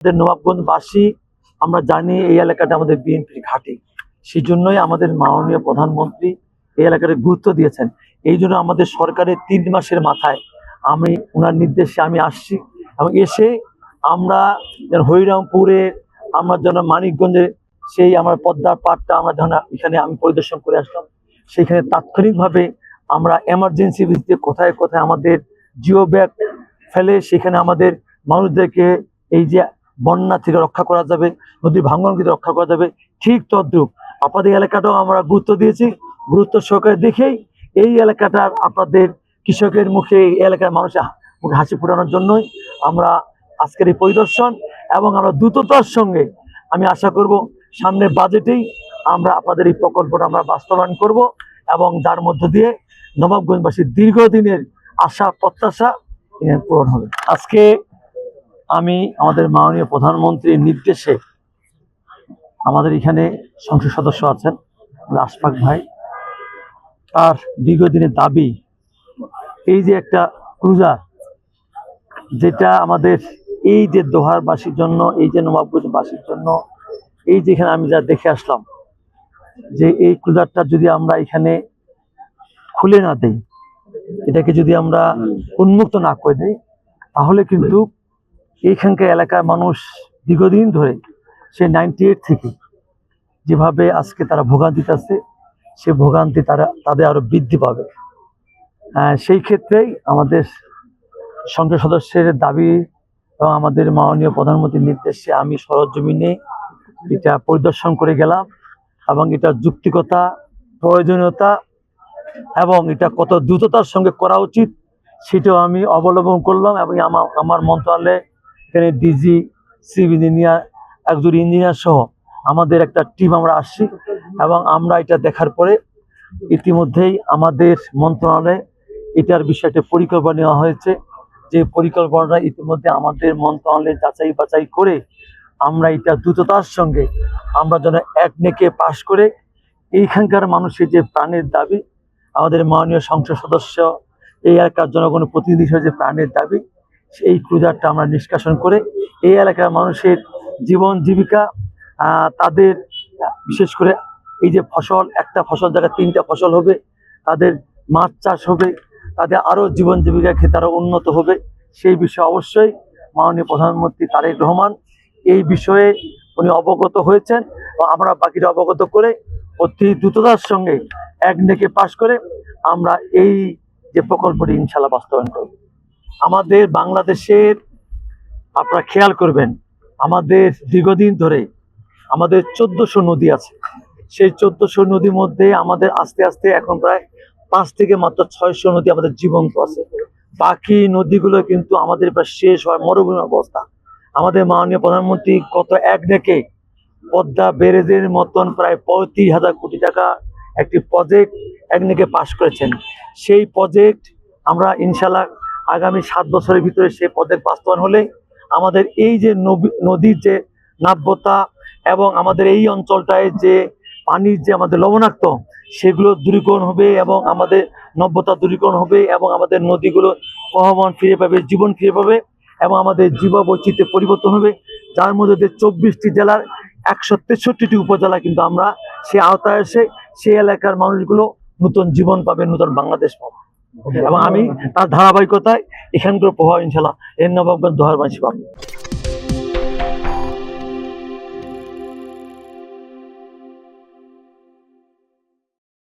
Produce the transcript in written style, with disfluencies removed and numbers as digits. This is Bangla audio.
নবাবগঞ্জবাসী আমরা জানি এই এলাকাটা আমাদের বিএনপির ঘাঁটি। সেই জন্যই আমাদের মাননীয় প্রধানমন্ত্রী এই এলাকাতে গুরুত্ব দিয়েছেন। এই জন্য আমাদের সরকারের 3 মাসের মাথায় আমি ওনার নির্দেশে আমি আসছি এবং এসে আমরা হরিরামপুরে, আমরা যেন মানিকগঞ্জে সেই আমার পদ্মার পাড়টা আমরা যখন এখানে আমি পরিদর্শন করে আসলাম, সেখানে তাৎক্ষণিকভাবে আমরা এমার্জেন্সি ভিত্তিতে কোথায় কোথায় আমাদের জিও ব্যাগ ফেলে সেখানে আমাদের মানুষদেরকে এই যে বন্যা থেকে রক্ষা করা যাবে, নদীর ভাঙন থেকে রক্ষা করা যাবে, ঠিক তদ্রুপ আপনাদের এলাকাটাও আমরা গুরুত্ব দিয়েছি। গুরুত্ব সহকারে দেখেই এই এলাকাটার আপনাদের কৃষকের মুখে, এই এলাকার মানুষের মুখে হাসি ফোটানোর জন্যই আমরা আজকের এই পরিদর্শন। এবং আমরা দ্রুততার সঙ্গে আমি আশা করব সামনের বাজেটেই আমরা আপনাদের এই প্রকল্পটা আমরা বাস্তবায়ন করব এবং যার মধ্য দিয়ে নবাবগঞ্জবাসীর দীর্ঘদিনের আশা প্রত্যাশা পূরণ হবে। আজকে আমি আমাদের মাননীয় প্রধানমন্ত্রীর নির্দেশে আমাদের এখানে সংসদ সদস্য আছেন আশফাক ভাই, তার দীর্ঘদিনের দাবি এই যে একটা ক্রুজার, যেটা আমাদের এই যে দোহারবাসীর জন্য, এই যে নবাবগঞ্জবাসীর জন্য, এই যেখানে আমি যা দেখে আসলাম যে এই ক্রুজারটা যদি আমরা এখানে খুলে না দেই, এটাকে যদি আমরা উন্মুক্ত না করে দেই, তাহলে কিন্তু এইখানকার এলাকার মানুষ দীর্ঘদিন ধরে সে 98 থেকে যেভাবে আজকে তারা ভোগান্তিতে আছে, সে ভোগান্তি তাদের আরো বৃদ্ধি পাবে। সেই ক্ষেত্রেই আমাদের সংসদ সদস্যের দাবি এবং আমাদের মাননীয় প্রধানমন্ত্রীর নির্দেশে আমি সরজমিনে এটা পরিদর্শন করে গেলাম এবং এটা যুক্তিকতা, প্রয়োজনীয়তা এবং এটা কত দ্রুততার সঙ্গে করা উচিত সেটাও আমি অবলম্বন করলাম। এবং আমার মন্ত্রণালয়ে এখানে ডিজি, চিফ ইঞ্জিনিয়ার, একজন ইঞ্জিনিয়ার সহ আমাদের একটা টিম আমরা আসছি এবং আমরা এটা দেখার পরে ইতিমধ্যেই আমাদের মন্ত্রণালয়ে এটার বিষয়টা পরিকল্পনা নেওয়া হয়েছে। যে পরিকল্পনাটা ইতিমধ্যে আমাদের মন্ত্রণালয়ে যাচাই বাছাই করে আমরা এটা দ্রুততার সঙ্গে আমরা যেন একনেকে পাশ করে এইখানকার মানুষের যে প্রাণের দাবি, আমাদের মাননীয় সংসদ সদস্য এই এলাকার জনগণের প্রতিনিধি হিসেবে যে প্রাণের দাবি, এই ক্রুজারটা আমরা নিষ্কাশন করে এই এলাকার মানুষের জীবন জীবিকা, তাদের বিশেষ করে এই যে ফসল, একটা ফসল জায়গায় 3টা ফসল হবে, তাদের মাছ চাষ হবে, তাদের আরো জীবন জীবিকা ক্ষেত্রে আরো উন্নত হবে, সেই বিষয়ে অবশ্যই মাননীয় প্রধানমন্ত্রী তারেক রহমান এই বিষয়ে উনি অবগত হয়েছেন এবং আমরা বাকিটা অবগত করে অতি দ্রুততার সঙ্গে একনেকে পাশ করে আমরা এই যে প্রকল্পটি ইনশাল্লাহ বাস্তবায়ন করব। আমাদের বাংলাদেশের আপনারা খেয়াল করবেন, আমাদের দীর্ঘদিন ধরে আমাদের 1400 নদী আছে। সেই 1400 নদীর মধ্যে আমাদের আস্তে আস্তে এখন প্রায় 5 থেকে মাত্র 600 নদী আমাদের জীবন্ত আছে। বাকি নদীগুলো কিন্তু আমাদের প্রায় শেষ হয়, মরুভূমি অবস্থা। আমাদের মাননীয় প্রধানমন্ত্রী কত একনেকে পদ্মা ব্যারেজের মতন প্রায় 35,000 কোটি টাকা একটি প্রজেক্ট একনেকে পাশ করেছেন। সেই প্রজেক্ট আমরা ইনশাল্লাহ আগামী 7 বছরের ভিতরে সেই প্রজেক্ট বাস্তবায়ন হলে আমাদের এই যে নদীর যে নাব্যতা এবং আমাদের এই অঞ্চলটায় যে পানির যে আমাদের লবণাক্ত, সেগুলো দূরীকরণ হবে এবং আমাদের নব্যতা দূরীকরণ হবে এবং আমাদের নদীগুলো বহমান ফিরে পাবে, জীবন ফিরে পাবে এবং আমাদের জীব বৈচিত্র্যের পরিবর্তন হবে। যার মধ্যে 24টি জেলার 163টি উপজেলা কিন্তু আমরা সে আওতায় এসে সেই এলাকার মানুষগুলো নতুন জীবন পাবে, নতুন বাংলাদেশ পাবে এবং আমি তার ধারাবাহিকতায় এখানকার প্রভাব ইনশাল্লাহ এর নবাবগঞ্জ দোহারবাসী পাবে।